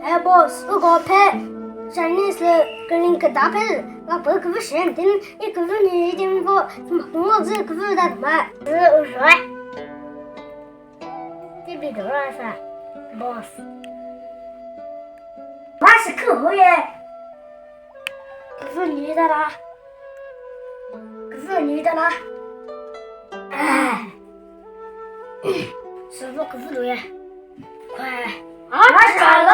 哎，boss，我告牌，上年是跟人个大牌子，我不给我限定，一个人一定不我只给我打买，20万，这笔多少噻 ，boss？我是客户耶，给我女的啦，给我女的啦，哎，师傅给我多耶，快，来了。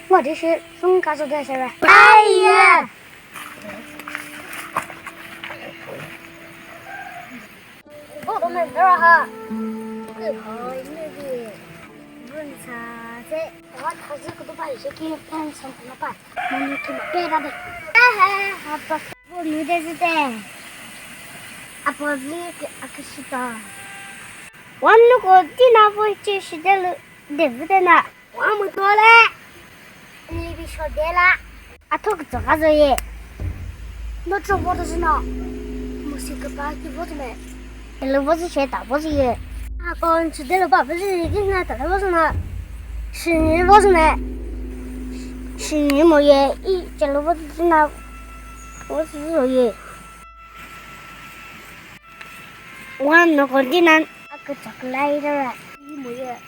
我这是送告诉的事儿。哎呀！我都没得哈，最好那个问啥子？我他这个都把一些给搬上去了吧？我们给别他的。哎，好吧，我没得是的。啊不，你个啊可是的。我那个电脑不就是的了，对不对呢？我没多嘞。你别说对了，啊，他个做啥子耶？我这我的是呢，没是个把给我的没，了我是学大包子耶。啊，刚吃的了吧？不是给人家打的包子呢，是包子呢，是么耶？一这了我是那，我是说耶。我那个的呢，啊个这个来的了，一模耶。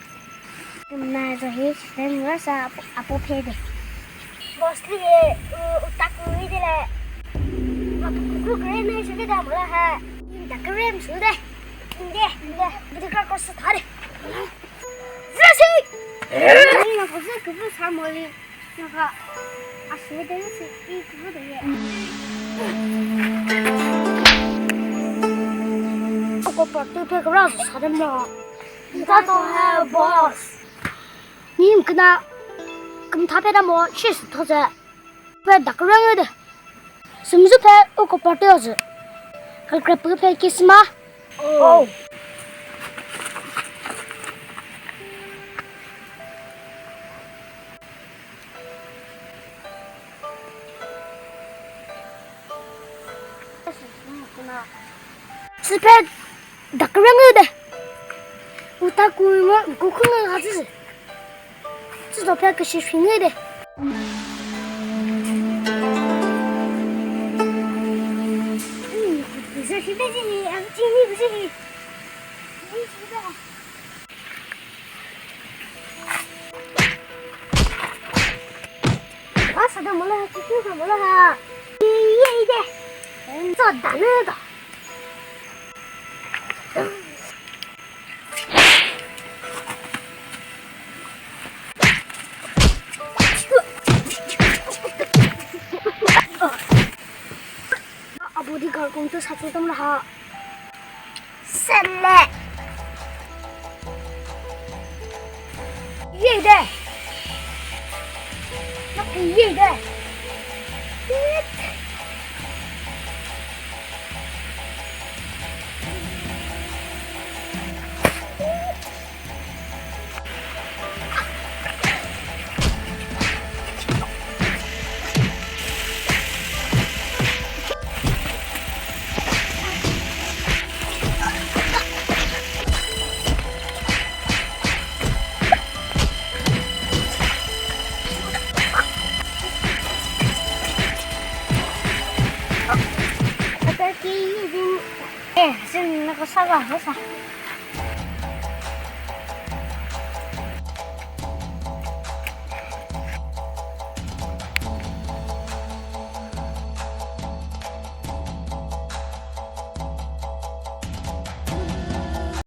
那这些是我是啊不配的。我是我打工的嘞，我个人没是给他们了哈，你打个人说的，你的这个是他的，热情，你那不是给我参谋的，那个啊说的是一个的耶，我把对这个老师说的嘛，你咋做还 boss？ 你跟他拍的么？确实拖着，不然打个人的，什么时候拍？我个包吊子，还个不拍给什么？哦。是拍打个人的，我打过我可能还是。至少拍个视频的。你说是不是你？俺今天不是你？你是的。我啥都没了，今天啥没了哈？一点，做大那个。我的个工作才主动了哈，是嘞，对的，那不对的，是那个啥个啥。